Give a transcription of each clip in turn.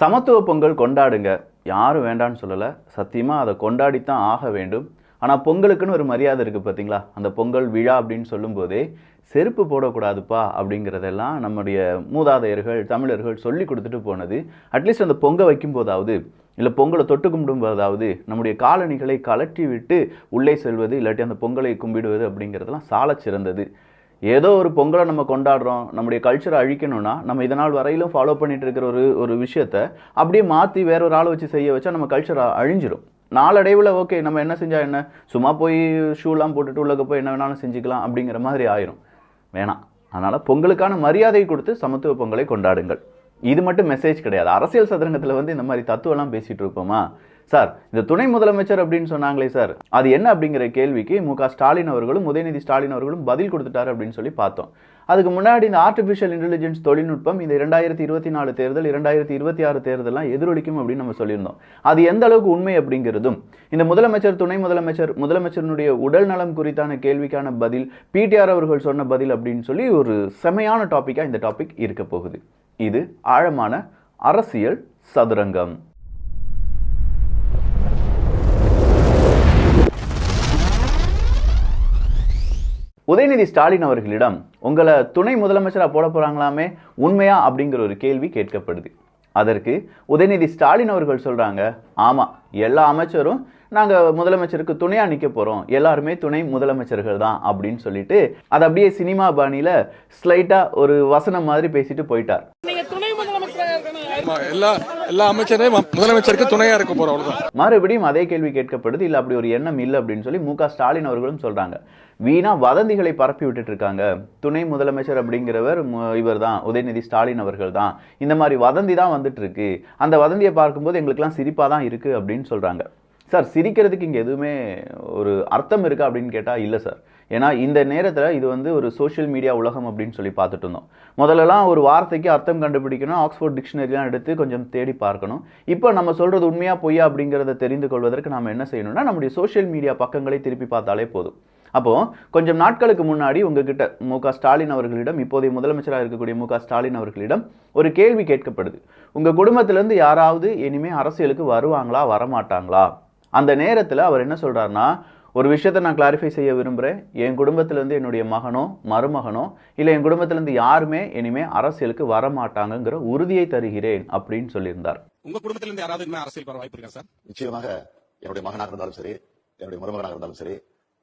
சமத்துவ பொங்கல் கொண்டாடுங்க. யாரும் வேண்டான்னு சொல்லல. சத்தியமா அத கொண்டாடித்தான் ஆக வேண்டும். ஆனா பொங்கலுக்குன்னு ஒரு மரியாதை இருக்கு பார்த்தீங்களா? அந்த பொங்கல் விழா அப்படின்னு சொல்லும்போதே, செருப்பு போடக்கூடாதுப்பா அப்படிங்கிறதெல்லாம் நம்முடைய மூதாதையர்கள், தமிழர்கள் சொல்லிக் குடுத்துட்டு போனது. அட்லீஸ்ட் அந்த பொங்க வைக்கும்போதாவது, இல்ல பொங்கல தொட்டு கும்பிடும்போதாவது, நம்முடைய காலணிகளை கழற்றி விட்டு உள்ளே செல்வது, இல்லாட்டி அந்த பொங்கலை கும்பிடுவது அப்படிங்கிறதெல்லாம் சாலச் சிறந்தது. ஏதோ ஒரு பொங்கலை நம்ம கொண்டாடுறோம், நம்முடைய கல்ச்சரை அழிக்கணும்னா, நம்ம இதனால் வரையிலும் ஃபாலோ பண்ணிட்டு இருக்கிற ஒரு ஒரு விஷயத்த அப்படியே மாற்றி வேற ஒரு ஆளை வச்சு செய்ய வச்சா நம்ம கல்ச்சர் அழிஞ்சிடும். நாளடைவில் ஓகே நம்ம என்ன செஞ்சா என்ன, சும்மா போய் ஷூலாம் போட்டுட்டு உள்ளக போய் என்ன வேணாலும் செஞ்சுக்கலாம் அப்படிங்கிற மாதிரி ஆயிரும். வேணாம். அதனால் பொங்கலுக்கான மரியாதை கொடுத்து சமத்துவ பொங்கலை கொண்டாடுங்கள். இது மட்டும் மெசேஜ் கிடையாது. அரசியல் சதுரங்கத்தில் வந்து இந்த மாதிரி தத்துவம்லாம் பேசிகிட்டு இருப்போமா? சார், இந்த துணை முதலமைச்சர் அப்படின்னு சொன்னாங்களே சார், அது என்ன அப்படிங்கிற கேள்விக்கு மு.க. ஸ்டாலின் அவர்களும் உதயநிதி ஸ்டாலின் அவர்களும் பதில் கொடுத்துட்டாரு அப்படின்னு சொல்லி பார்த்தோம். அதுக்கு முன்னாடி இந்த ஆர்டிஃபிஷியல் இன்டெலிஜென்ஸ் தொழில்நுட்பம் இந்த 2024 தேர்தல் 2026 தேர்தலாம் எதிரொலிக்கும் அப்படின்னு நம்ம சொல்லியிருந்தோம். அது எந்த அளவுக்கு உண்மை அப்படிங்கிறதும், இந்த முதலமைச்சர் துணை முதலமைச்சருடைய உடல் நலம் குறித்தான கேள்விக்கான பதில், பிடிஆர் அவர்கள் சொன்ன பதில் அப்படின்னு சொல்லி ஒரு செமையான டாப்பிக்காக இந்த டாபிக் இருக்க போகுது. இது ஆழமான அரசியல் சதுரங்கம். உதயநிதி ஸ்டாலின் அவர்களிடம் உங்களை துணை முதலமைச்சராக போட போகிறாங்களாமே, உண்மையா அப்படிங்கிற ஒரு கேள்வி கேட்கப்படுது. அதற்கு உதயநிதி ஸ்டாலின் அவர்கள் சொல்கிறாங்க, ஆமாம், எல்லா அமைச்சரும் நாங்கள் முதலமைச்சருக்கு துணையாக நிற்க போகிறோம், எல்லாருமே துணை முதலமைச்சர்கள் தான் அப்படின்னு சொல்லிட்டு அதை அப்படியே சினிமா பாணியில் ஸ்லைட்டாக ஒரு வசனம் மாதிரி பேசிட்டு போயிட்டார். எல்லா அமைச்சரும் முதலமைச்சருக்கு துணையா இருக்க போறோம். மறுபடியும் அதே கேள்வி கேட்கப்படுது. இல்ல அப்படி ஒரு எண்ணம் இல்லை அப்படின்னு சொல்லி மு.க. ஸ்டாலின் அவர்களும் சொல்றாங்க. வீணா வதந்திகளை பரப்பி விட்டுட்டு இருக்காங்க. துணை முதலமைச்சர் அப்படிங்கிறவர் இவர் தான், உதயநிதி ஸ்டாலின் அவர்கள் தான். இந்த மாதிரி வதந்தி தான் வந்துட்டு இருக்கு. அந்த வதந்தியை பார்க்கும்போது எங்களுக்கெல்லாம் சிரிப்பா தான் இருக்கு அப்படின்னு சொல்றாங்க. சார், சிரிக்கிறதுக்கு இங்கே எதுவுமே ஒரு அர்த்தம் இருக்கா அப்படின்னு கேட்டால் இல்லை சார். ஏன்னா இந்த நேரத்தில் இது வந்து ஒரு சோஷியல் மீடியா உலகம் அப்படின்னு சொல்லி பார்த்துட்டு இருந்தோம். முதல்லலாம் ஒரு வார்த்தைக்கு அர்த்தம் கண்டுபிடிக்கணும், ஆக்ஸ்போர்ட் டிக்ஷனரிலாம் எடுத்து கொஞ்சம் தேடி பார்க்கணும். இப்போ நம்ம சொல்கிறது உண்மையா பொய்யா அப்படிங்கிறத தெரிந்து கொள்வதற்கு நாம் என்ன செய்யணும்னா, நம்முடைய சோஷியல் மீடியா பக்கங்களை திருப்பி பார்த்தாலே போதும். அப்போது கொஞ்சம் நாட்களுக்கு முன்னாடி உங்ககிட்ட மு.க. ஸ்டாலின் அவர்களிடம், இப்போதைய முதலமைச்சராக இருக்கக்கூடிய மு.க. ஸ்டாலின் அவர்களிடம் ஒரு கேள்வி கேட்கப்படுது. உங்கள் குடும்பத்திலேருந்து யாராவது இனிமேல் அரசியலுக்கு வருவாங்களா வரமாட்டாங்களா? அந்த நேரத்தில் அவர் என்ன சொல்கிறாருன்னா, ஒரு விஷயத்தை நான் கிளாரிஃபை செய்ய விரும்புகிறேன். என் குடும்பத்திலேருந்து என்னுடைய மகனோ மருமகனோ இல்லை என் குடும்பத்திலேருந்து யாருமே இனிமேல் அரசியலுக்கு வரமாட்டாங்கிற உறுதியை தருகிறேன் அப்படின்னு சொல்லியிருந்தார். உங்க குடும்பத்திலிருந்து யாராவது அரசியல் வர வாய்ப்பு இருக்கா சார்? நிச்சயமாக என்னுடைய மகனாக இருந்தாலும் சரி, என்னுடைய மருமகனாக இருந்தாலும் சரி,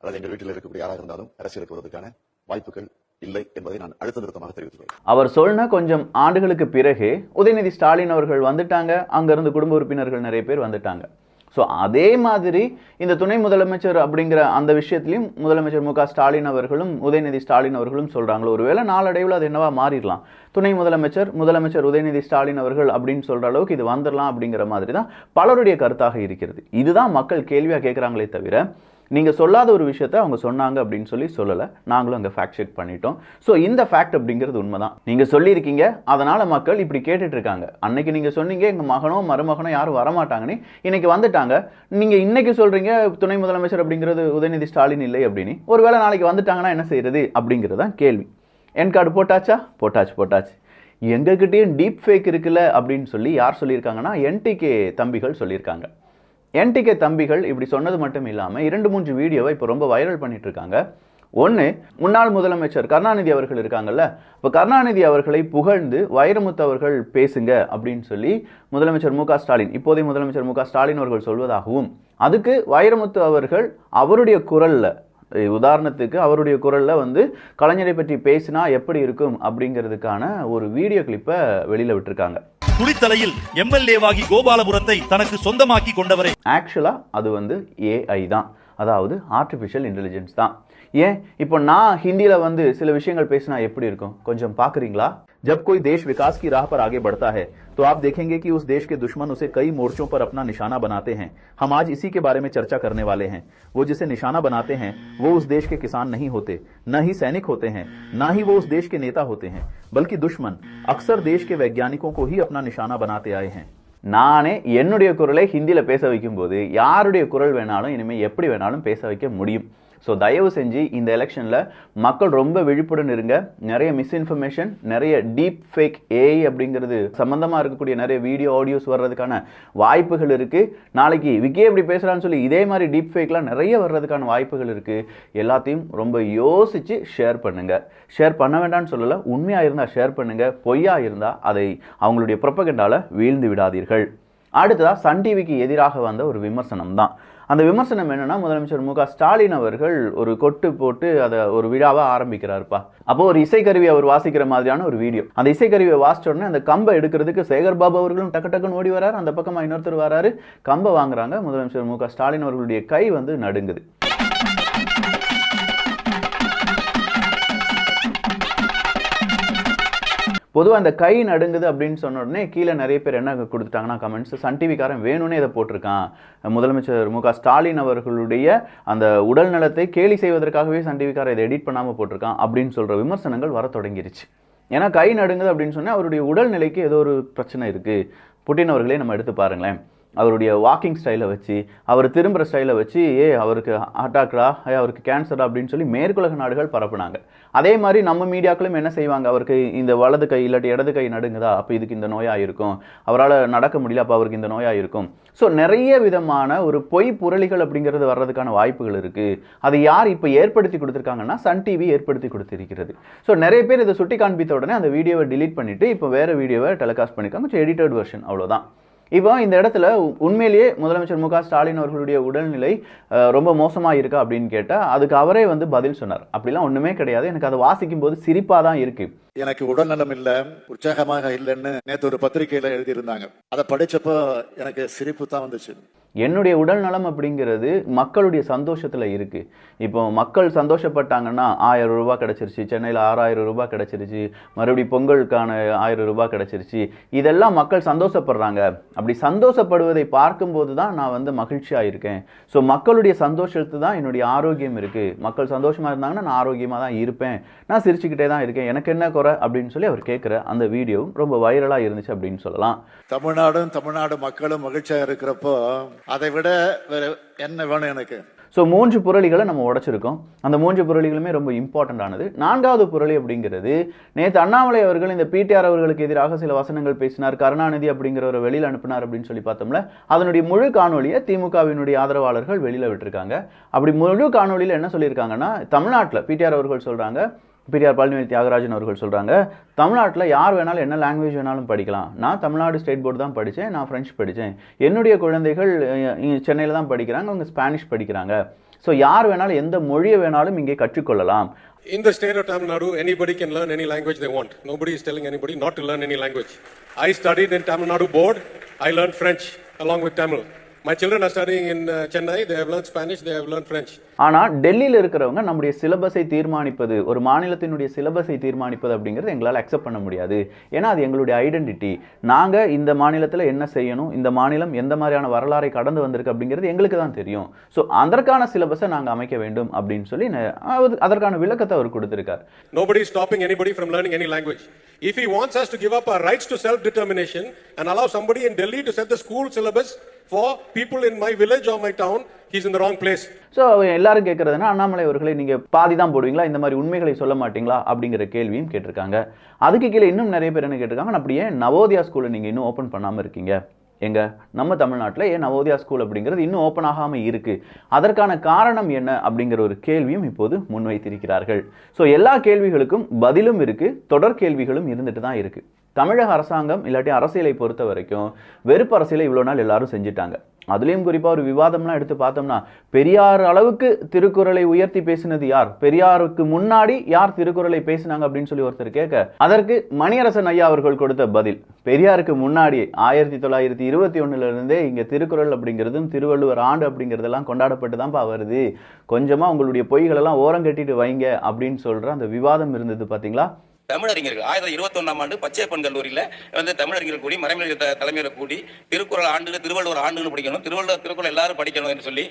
அல்லது எங்கள் வீட்டில் இருக்கக்கூடிய யாராக இருந்தாலும் அரசியலுக்கு வருவதற்கான வாய்ப்புகள் இல்லை என்பதை நான் அழுத்த நிறுத்தமாக தெரிவித்துள்ளேன். அவர் சொன்ன கொஞ்சம் ஆண்டுகளுக்கு பிறகு உதயநிதி ஸ்டாலின் அவர்கள் வந்துட்டாங்க. அங்கிருந்து குடும்ப உறுப்பினர்கள் நிறைய பேர் வந்துட்டாங்க. ஸோ அதே மாதிரி இந்த துணை முதலமைச்சர் அப்படிங்கிற அந்த விஷயத்திலையும் முதலமைச்சர் மு.க. ஸ்டாலின் அவர்களும் உதயநிதி ஸ்டாலின் அவர்களும் சொல்கிறாங்களோ, ஒருவேளை நாளடைவில் அது என்னவா மாறிடலாம். துணை முதலமைச்சர் உதயநிதி ஸ்டாலின் அவர்கள் அப்படின்னு சொல்கிற அளவுக்கு இது வந்துடலாம் அப்படிங்கிற மாதிரி தான் பலருடைய கருத்தாக இருக்கிறது. இதுதான் மக்கள் கேள்வியாக கேட்குறாங்களே தவிர, நீங்கள் சொல்லாத ஒரு விஷயத்த அவங்க சொன்னாங்க அப்படின்னு சொல்லலை. நாங்களும் அங்கே ஃபேக்ட் செக் பண்ணிட்டோம். ஸோ இந்த ஃபேக்ட் அப்படிங்கிறது உண்மை தான். நீங்கள் சொல்லியிருக்கீங்க, அதனால் மக்கள் இப்படி கேட்டுட்டு இருக்காங்க. அன்னைக்கு நீங்கள் சொன்னீங்க எங்கள் மகனோ மருமகனோ யாரும் வரமாட்டாங்கன்னு, இன்னைக்கு வந்துட்டாங்க. நீங்கள் இன்னைக்கு சொல்கிறீங்க துணை முதலமைச்சர் அப்படிங்கிறது உதயநிதி ஸ்டாலின் இல்லை அப்படின்னு. ஒருவேளை நாளைக்கு வந்துட்டாங்கன்னா என்ன செய்யறது அப்படிங்கிறது தான் கேள்வி. என் கார்டு போட்டாச்சா? போட்டாச்சு. எங்ககிட்டயும் டீப் ஃபேக் இருக்குல்ல அப்படின்னு சொல்லி யார் சொல்லியிருக்காங்கன்னா, என்டிகே தம்பிகள் சொல்லியிருக்காங்க. என்டிகே தம்பிகள் இப்படி சொன்னது மட்டும் இல்லாமல் 2-3 வீடியோவை இப்போ ரொம்ப வைரல் பண்ணிட்டு இருக்காங்க. ஒன்று, முன்னாள் முதலமைச்சர் கருணாநிதி அவர்கள் இருக்காங்கல்ல, இப்போ கருணாநிதி அவர்களை புகழ்ந்து வைரமுத்து அவர்கள் பேசுங்க அப்படின்னு சொல்லி முதலமைச்சர் மு.க. ஸ்டாலின், இப்போதைய முதலமைச்சர் மு.க. ஸ்டாலின் அவர்கள் சொல்வதாகவும், அதுக்கு வைரமுத்து அவர்கள் அவருடைய குரலில், உதாரணத்துக்கு அவருடைய குரலில் வந்து கலைஞரை பற்றி பேசினா எப்படி இருக்கும் அப்படிங்கிறதுக்கான ஒரு வீடியோ கிளிப்பை வெளியில் விட்டுருக்காங்க. குளித்தலையில் எம்எல்ஏவாகி கோபாலபுரத்தை தனக்கு சொந்தமாக்கி கொண்டவரே. ஆக்சுவலா அது வந்து ஏஐ தான், அதாவது ஆர்டிஃபிஷியல் இன்டெலிஜென்ஸ் தான். ஏன் இப்போ நான் ஹிந்தியில வந்து சில விஷயங்கள் பேசினா எப்படி இருக்கும் கொஞ்சம் பாக்குறீங்களா? जब कोई देश विकास की राह पर आगे बढ़ता है तो आप देखेंगे कि उस देश के दुश्मन उसे कई मोर्चों पर अपना निशाना बनाते हैं। हम आज इसी के बारे में चर्चा करने वाले हैं। वो जिसे निशाना बनाते हैं वो उस देश के किसान नहीं होते, न ही सैनिक होते हैं, न ही वो उस देश के नेता होते हैं, बल्कि दुश्मन अक्सर देश के वैज्ञानिकों को ही अपना निशाना बनाते आए हैं। நானே என்னுடைய குரலை ஹிந்தியில் பேச வைக்கும் போது யாருடைய குரல் வேணாலும் இனிமேல் எப்படி வேணாலும் பேச வைக்க முடியும். ஸோ தயவு செஞ்சு இந்த எலெக்ஷனில் மக்கள் ரொம்ப விழிப்புடன் இருங்க. நிறைய மிஸ்இன்ஃபர்மேஷன், நிறைய டீப் ஃபேக் ஏஐ அப்படிங்கிறது சம்பந்தமாக இருக்கக்கூடிய நிறைய வீடியோ ஆடியோஸ் வர்றதுக்கான வாய்ப்புகள் இருக்குது. நாளைக்கு விக்கே இப்படி பேசுகிறான்னு சொல்லி இதே மாதிரி டீப் ஃபேக்லாம் நிறைய வர்றதுக்கான வாய்ப்புகள் இருக்குது. எல்லாத்தையும் ரொம்ப யோசித்து ஷேர் பண்ணுங்கள். ஷேர் பண்ண வேண்டாம்னு சொல்லலை, உண்மையாக இருந்தால் ஷேர் பண்ணுங்கள், பொய்யா இருந்தால் அதை அவங்களுடைய ப்ரொபகண்டால வீழ்ந்து விடாதீர்கள். அடுத்ததாக சன் டிவிக்கு எதிராக வந்த ஒரு விமர்சனம் தான். அந்த விமர்சனம் என்னன்னா, முதலமைச்சர் மு க ஸ்டாலின் அவர்கள் ஒரு கொட்டு போட்டு அதை ஒரு விழாவை ஆரம்பிக்கிறாருப்பா. அப்போ ஒரு இசைக்கருவி அவர் வாசிக்கிற மாதிரியான ஒரு வீடியோ. அந்த இசைக்கருவியை வாசிச்ச உடனே அந்த கம்பை எடுக்கிறதுக்கு சேகர் பாபு அவர்களும் டக்கு டக்குன்னு ஓடி வராரு. அந்த பக்கமா இன்னொருத்தர் வராரு, கம்பை வாங்குறாங்க. முதலமைச்சர் மு க ஸ்டாலின் அவர்களுடைய கை வந்து நடுங்குது. பொதுவாக அந்த கை நடுங்குது அப்படின்னு சொன்ன உடனே கீழே நிறைய பேர் என்ன கொடுத்துட்டாங்கன்னா கமெண்ட்ஸ், சன் டிவிக்காரன் வேணும்னே இதை போட்டிருக்கான், முதலமைச்சர் மு க ஸ்டாலின் அவர்களுடைய அந்த உடல் நலத்தை கேலி செய்வதற்காகவே சன் டிவிக்காரன் இதை எடிட் பண்ணாமல் போட்டிருக்கான் அப்படின்னு சொல்கிற விமர்சனங்கள் வர தொடங்கிருச்சு. ஏன்னா கை நடுங்குது அப்படின்னு சொன்னால் அவருடைய உடல்நிலைக்கு ஏதோ ஒரு பிரச்சனை இருக்குது. புட்டின் அவர்களே நம்ம எடுத்து பாருங்களேன், அவருடைய வாக்கிங் ஸ்டைலை வச்சு, அவர் திரும்புகிற ஸ்டைலை வச்சு அவருக்கு அட்டாக்டா, அவருக்கு கேன்சரா அப்படின்னு சொல்லி மேற்குலக நாடுகள் பரப்புனாங்க. அதே மாதிரி நம்ம மீடியாக்களும் என்ன செய்வாங்க, அவருக்கு இந்த வலது கை இல்லாட்டி இடது கை நடுங்குதா, அப்போ இதுக்கு இந்த நோயாக இருக்கும், அவரால் நடக்க முடியல, அப்போ அவருக்கு இந்த நோயாக இருக்கும். ஸோ நிறைய விதமான ஒரு பொய் புரளிகள் அப்படிங்கிறது வர்றதுக்கான வாய்ப்புகள் இருக்குது. அதை யார் இப்போ ஏற்படுத்தி கொடுத்துருக்காங்கன்னா சன் டிவி ஏற்படுத்தி கொடுத்திருக்கிறது. ஸோ நிறைய பேர் இதை சுட்டி காண்பித்த உடனே அந்த வீடியோவை டிலீட் பண்ணிவிட்டு இப்போ வேறு வீடியோவை டெலிகாஸ்ட் பண்ணியிருக்காங்க, கொஞ்சம் எடிட்டட் வெர்ஷன், அவ்வளோதான். இப்போ இந்த இடத்துல உண்மையிலேயே முதலமைச்சர் மு க ஸ்டாலின் அவர்களுடைய உடல்நிலை ரொம்ப மோசமாக இருக்கா அப்படின்னு கேட்டால் அதுக்கு அவரே வந்து பதில் சொன்னார், அப்படிலாம் ஒன்றுமே கிடையாது, எனக்கு அதை வாசிக்கும் போது சிரிப்பாக தான் இருக்கு. எனக்கு உடல்நலம் இல்ல, உற்சாகமாக இல்லைன்னு நேற்று ஒரு பத்திரிகையில எழுதியிருந்தாங்க. அதை படிச்சப்போ எனக்கு சிரிப்பு தான் வந்துச்சு. என்னுடைய உடல் நலம் அப்படிங்கிறது மக்களுடைய சந்தோஷத்தில் இருக்குது. இப்போ மக்கள் சந்தோஷப்பட்டாங்கன்னா 1000 ரூபாய் கிடச்சிருச்சு, சென்னையில் 6000 ரூபாய் கிடச்சிருச்சு, மறுபடியும் பொங்கலுக்கான 1000 ரூபாய் கிடச்சிருச்சு, இதெல்லாம் மக்கள் சந்தோஷப்படுறாங்க. அப்படி சந்தோஷப்படுவதை பார்க்கும்போது தான் நான் வந்து மகிழ்ச்சியாக இருக்கேன். ஸோ மக்களுடைய சந்தோஷத்து தான் என்னுடைய ஆரோக்கியம் இருக்குது. மக்கள் சந்தோஷமாக இருந்தாங்கன்னா நான் ஆரோக்கியமாக தான் இருப்பேன், நான் சிரிச்சுக்கிட்டே தான் இருக்கேன், எனக்கு என்ன குறை அப்படின்னு சொல்லி அவர் கேட்குற அந்த வீடியோவும் ரொம்ப வைரலாக இருந்துச்சு அப்படின்னு சொல்லலாம். தமிழ்நாடு மக்களும் மகிழ்ச்சியாக இருக்கிறப்போ அதை விட வேற என்ன வேணும் எனக்கு? ஸோ 3 புரளிகளை நம்ம உடைச்சிருக்கோம். அந்த 3 புரளிகளுமே ரொம்ப இம்பார்ட்டண்டானது. 4வது புரளி அப்படிங்கிறது, நேற்று அண்ணாமலை அவர்கள் இந்த பிடிஆர் அவர்களுக்கு எதிராக சில வசனங்கள் பேசினார், கருணாநிதி அப்படிங்கிறவரை வெளியில் அனுப்பினார் அப்படின்னு சொல்லி பார்த்தோம்ல, அதனுடைய முழு காணொலியை திமுகவினுடைய ஆதரவாளர்கள் வெளியில் விட்டுருக்காங்க. அப்படி முழு காணொலியில் என்ன சொல்லியிருக்காங்கன்னா, தமிழ்நாட்டில் பிடிஆர் அவர்கள் சொல்கிறாங்க, பிடிஆர் பழனிவேல் தியாகராஜன் அவர்கள் சொல்கிறாங்க, தமிழ்நாட்டில் யார் வேணாலும் என்ன லாங்குவேஜ் வேணாலும் படிக்கலாம், நான் தமிழ்நாடு ஸ்டேட் போர்டு தான் படித்தேன், நான் ஃப்ரெஞ்சு படித்தேன், என்னுடைய குழந்தைகள் சென்னையில் தான் படிக்கிறாங்க, அவங்க ஸ்பானிஷ் படிக்கிறாங்க, ஸோ யார் வேணாலும் எந்த மொழியை வேணாலும் இங்கே கற்றுக்கொள்ளலாம். In the state of Tamil Nadu, anybody can learn any language they want. Nobody is telling anybody not to learn any language. I studied in Tamil Nadu board. I learned French along with Tamil. My children are studying in Chennai. They have learned Spanish. They have learned French. ஆனால் டெல்லியில் இருக்கிறவங்க நம்முடைய சிலபஸை தீர்மானிப்பது, ஒரு மாநிலத்தினுடைய சிலபஸை தீர்மானிப்பது அப்படிங்கிறது எங்களால் அக்செப்ட் பண்ண முடியாது. ஏன்னா அது எங்களுடைய ஐடென்டிட்டி. நாங்கள் இந்த மாநிலத்தில் என்ன செய்யணும், இந்த மாநிலம் எந்த மாதிரியான வரலாறை கடந்து வந்திருக்கு அப்படிங்கிறது எங்களுக்கு தான் தெரியும். ஸோ அதற்கான சிலபஸை நாங்கள் அமைக்க வேண்டும் அப்படின்னு சொல்லி அதற்கான விளக்கத்தை அவர் கொடுத்திருக்கார். Nobody is stopping anybody from learning any language. If he wants us to give up our rights to self-determination and allow somebody in Delhi to set the school syllabus for people in my village or my town, he's in the wrong place. So எல்லாரும் கேட்கறதுனா, அண்ணாமலை அவர்களை நீங்கள் பாதி தான் போடுவீங்களா, இந்த மாதிரி உண்மைகளை சொல்ல மாட்டீங்களா அப்படிங்கிற கேள்வியும் கேட்டிருக்காங்க. அதுக்கு கீழே இன்னும் நிறைய பேர் என்ன கேட்டிருக்காங்க, அப்படியே நவோதயா ஸ்கூலை நீங்கள் இன்னும் ஓப்பன் பண்ணாமல் இருக்கீங்க, எங்க நம்ம தமிழ்நாட்டில் ஏன் நவோதயா ஸ்கூல் அப்படிங்கிறது இன்னும் ஓப்பன் ஆகாமல் இருக்கு, அதற்கான காரணம் என்ன அப்படிங்கிற ஒரு கேள்வியும் இப்போது முன்வைத்திருக்கிறார்கள். ஸோ எல்லா கேள்விகளுக்கும் பதிலும் இருக்கு, தொடர் கேள்விகளும் இருந்துட்டு தான் இருக்கு. தமிழக அரசாங்கம் இல்லாட்டி அரசியலை பொறுத்த வரைக்கும் வெறுப்பு அரசியலை இவ்வளோ நாள் எல்லாரும் செஞ்சுட்டாங்க. அதுலேயும் குறிப்பாக ஒரு விவாதம்லாம் எடுத்து பார்த்தோம்னா, பெரியார் அளவுக்கு திருக்குறளை உயர்த்தி பேசினது யார், பெரியாருக்கு முன்னாடி யார் திருக்குறளை பேசினாங்க அப்படின்னு சொல்லி ஒருத்தர் கேட்க, அதற்கு மணியரசன் ஐயா அவர்கள் கொடுத்த பதில், பெரியாருக்கு முன்னாடி 1921 இங்கே திருக்குறள் அப்படிங்கிறதும் திருவள்ளுவர் ஆண்டு அப்படிங்கிறதெல்லாம் கொண்டாடப்பட்டு தான்ப்பா வருது, கொஞ்சமாக உங்களுடைய பொய்களெல்லாம் ஓரம் கட்டிட்டு வைங்க அப்படின்னு சொல்கிற அந்த விவாதம் இருந்தது பார்த்தீங்களா. தமிழறிஞர்கள் 1921ஆம் ஆண்டு பச்சையப்பன் கல்லூரியில தமிழறிஞர்கள் கூடி மறைமலை தலைமையில கூடி திருக்குறள் ஆண்டு திருவள்ளுவர் ஆண்டுன்னு படிக்கணும், திருக்குறள் எல்லாரும் படிக்கணும் என்று சொல்லி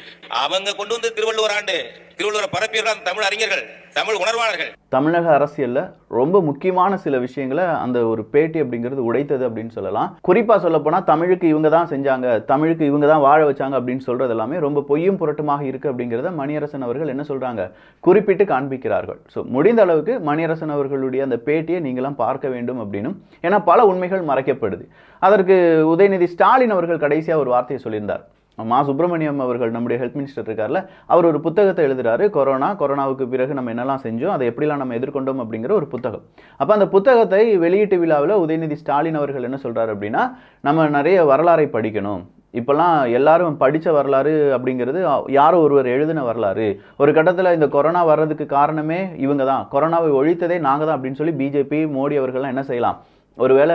அவங்க கொண்டு வந்து திருவள்ளுவர் ஆண்டு திருவள்ளுவரை பரப்பிடுறாங்க தமிழ் அறிஞர்கள். தமிழ் உணர்வாளர்கள். தமிழக அரசியல்ல ரொம்ப முக்கியமான சில விஷயங்களை அந்த ஒரு பேட்டி அப்படிங்கிறது உடைத்தது அப்படின்னு சொல்லலாம். குறிப்பா சொல்ல போனா தமிழுக்கு இவங்க தான் செஞ்சாங்க, தமிழுக்கு இவங்க தான் வாழ வச்சாங்க அப்படின்னு சொல்றது எல்லாமே ரொம்ப பொய்யும் புரட்டுமாக இருக்கு அப்படிங்கிறத மணியரசன் அவர்கள் என்ன சொல்றாங்க, குறிப்பிட்டு காண்பிக்கிறார்கள். ஸோ முடிந்த அளவுக்கு மணியரசன் அவர்களுடைய அந்த பேட்டியை நீங்களாம் பார்க்க வேண்டும் அப்படின்னும், ஏன்னா பல உண்மைகள் மறைக்கப்படுது. அதற்கு உதயநிதி ஸ்டாலின் அவர்கள் கடைசியா ஒரு வார்த்தையை சொல்லியிருந்தார். மா சுப்பிரமணியம் அவர்கள், நம்முடைய ஹெல்த் மினிஸ்டர் இருக்கார்ல, அவர் ஒரு புத்தகத்தை எழுதுறாரு. கொரோனாவுக்கு பிறகு நம்ம என்னெல்லாம் செஞ்சோம், அதை எப்படிலாம் நம்ம எதிர்கொண்டோம் அப்படிங்கிற ஒரு புத்தகம். அப்போ அந்த புத்தகத்தை வெளியீட்டு விழாவில் உதயநிதி ஸ்டாலின் அவர்கள் என்ன சொல்றாரு அப்படின்னா, நம்ம நிறைய வரலாறை படிக்கணும். இப்போல்லாம் எல்லாரும் படித்த வரலாறு அப்படிங்கிறது யாரோ ஒருவர் எழுதின வரலாறு. ஒரு கட்டத்தில் இந்த கொரோனா வர்றதுக்கு காரணமே இவங்க தான், கொரோனாவை ஒழித்ததே நாங்கள் தான் அப்படின்னு சொல்லி பிஜேபி மோடி அவர்கள்லாம் என்ன செய்யலாம், ஒருவேளை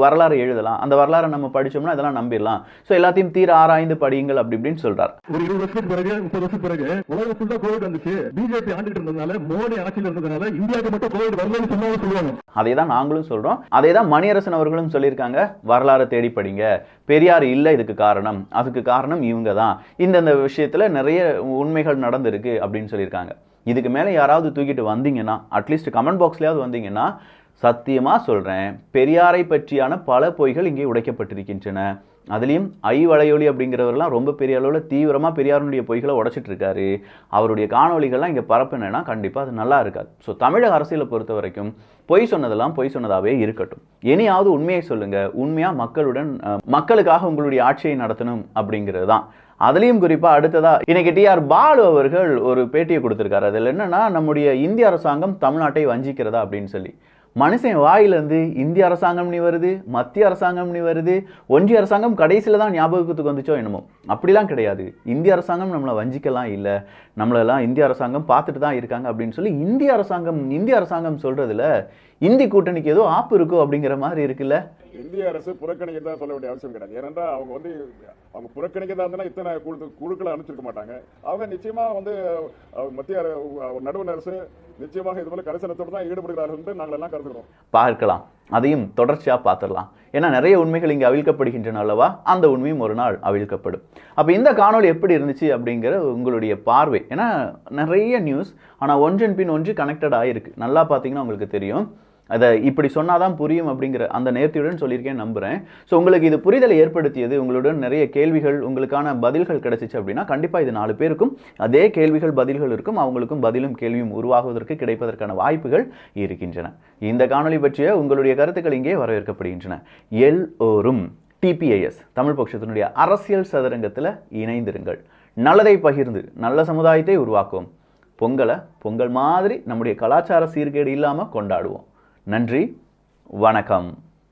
வரலாறு எழுதலாம். அந்த வரலாறை நம்ம படிச்சோம்னா இதெல்லாம் நம்பிடலாம். ஸோ எல்லாத்தையும் தீர ஆராய்ந்து படியுங்கள் அப்படி இப்படின்னு சொல்றாரு. ஒரு 20 வருஷத்துக்கு பிறகு 30 வருஷத்துக்கு பிறகு உலகம் ஃபுல்லா கோவிட் வந்துச்சு, பிஜேபி ஆண்டுட்டு இருந்ததுனால, மோடி ஆட்சியில் இருந்ததுனால இந்தியாவுக்கு மட்டும் கோவிட் வரலன்னு சொல்லுவாங்க. அதை தான் நாங்களும் சொல்றோம். அதே தான் மணியரசன் அவர்களும் சொல்லியிருக்காங்க. வரலாறு தேடி படிங்க, பெரியார் இல்லை இதுக்கு காரணம், அதுக்கு காரணம் இவங்க தான், இந்தந்த விஷயத்துல நிறைய உண்மைகள் நடந்திருக்கு அப்படின்னு சொல்லியிருக்காங்க. இதுக்கு மேலே யாராவது தூக்கிட்டு வந்தீங்கன்னா, அட்லீஸ்ட் கமெண்ட் பாக்ஸ்லயாவது வந்தீங்கன்னா, சத்தியமா சொல்றேன், பெரியாரை பற்றியான பல பொய்கள் இங்கே உடைக்கப்பட்டிருக்கின்றன. அதுலேயும் வளையொலி அப்படிங்கிறவரெல்லாம் ரொம்ப பெரிய அளவில் தீவிரமாக பெரியாருடைய பொய்களை உடைச்சிட்டு இருக்காரு. அவருடைய காணொலிகள்லாம் இங்கே பரப்புனா கண்டிப்பாக அது நல்லா இருக்காது. ஸோ தமிழக அரசியலை பொறுத்த வரைக்கும் பொய் சொன்னதெல்லாம் பொய் சொன்னதாகவே இருக்கட்டும். இனியாவது உண்மையை சொல்லுங்க, உண்மையாக மக்களுக்காக உங்களுடைய ஆட்சியை நடத்தணும் அப்படிங்கிறது தான். அதுலேயும் குறிப்பாக அடுத்ததா இன்னைக்கு டிஆர் பாலு அவர்கள் ஒரு பேட்டியை கொடுத்துருக்காரு. அதில் என்னன்னா, நம்முடைய இந்திய அரசாங்கம் தமிழ்நாட்டை வஞ்சிக்கிறதா அப்படின்னு சொல்லி. மனுஷன் வாயிலிருந்து இந்திய அரசாங்கம் நீ வருது, மத்திய அரசாங்கம் நீ வருது, ஒன்றிய அரசாங்கம் கடைசியில் தான் ஞாபகத்துக்கு வந்துச்சோ என்னமோ. அப்படிலாம் கிடையாது. இந்திய அரசாங்கம் நம்மளை வஞ்சிக்கலாம் இல்லை, நம்மளெல்லாம் இந்திய அரசாங்கம் பார்த்துட்டு தான் இருக்காங்க அப்படின்னு சொல்லி இந்திய அரசாங்கம் சொல்றதுல இந்தி கூட்டணிக்கு ஏதோ ஆப்பு இருக்கோ அப்படிங்கிற மாதிரி இருக்குல்ல. இந்திய அரசு புறக்கணிக்க தான் சொல்ல வேண்டிய அவசியம் கிடையாது. ஏனென்றால் அவங்க புறக்கணிக்க தான் இத்தனை குழுக்களை அனுப்பிச்சிருக்க மாட்டாங்க. அவங்க நிச்சயமா மத்திய நடுவண் அரசு நிச்சயமாக இது போல கரிசனத்தோடு தான் ஈடுபடுகிறார்கள் என்று நாங்கள் எல்லாம் கருதுகிறோம். பார்க்கலாம், அதையும் தொடர்ச்சியா பார்த்துடலாம். ஏன்னா நிறைய உண்மைகள் இங்கே அவிழ்க்கப்படுகின்றன அல்லவா, அந்த உண்மையும் ஒரு நாள் அவிழ்க்கப்படும். அப்போ இந்த காணொலி எப்படி இருந்துச்சு அப்படிங்கிற உங்களுடைய பார்வை. ஏன்னா நிறைய நியூஸ், ஆனால் ஒன்றின் பின் ஒன்று கனெக்டட் ஆகிருக்கு. நல்லா பார்த்தீங்கன்னா உங்களுக்கு தெரியும். அதை இப்படி சொன்னாதான் புரியும் அப்படிங்கிற அந்த நேர்த்தியுடன் சொல்லியிருக்கேன் நம்புகிறேன். ஸோ உங்களுக்கு இது புரிதலை ஏற்படுத்தியது, உங்களுடன் நிறைய கேள்விகள், உங்களுக்கான பதில்கள் கிடைச்சிச்சு அப்படின்னா கண்டிப்பாக இது 4 பேருக்கும் அதே கேள்விகள் பதில்கள் இருக்கும். அவங்களுக்கும் பதிலும் கேள்வியும் உருவாகுவதற்கு கிடைப்பதற்கான வாய்ப்புகள் இருக்கின்றன. இந்த காணொலி பற்றிய உங்களுடைய கருத்துக்கள் இங்கே வரவேற்கப்படுகின்றன. எல்லோரும் TPIS தமிழ் பட்சத்தினுடைய அரசியல் சதுரங்கத்தில் இணைந்திருங்கள். நல்லதை பகிர்ந்து நல்ல சமுதாயத்தை உருவாக்குவோம். பொங்கல் மாதிரி நம்முடைய கலாச்சார சீர்கேடு இல்லாமல் கொண்டாடுவோம். நன்றி, வணக்கம்.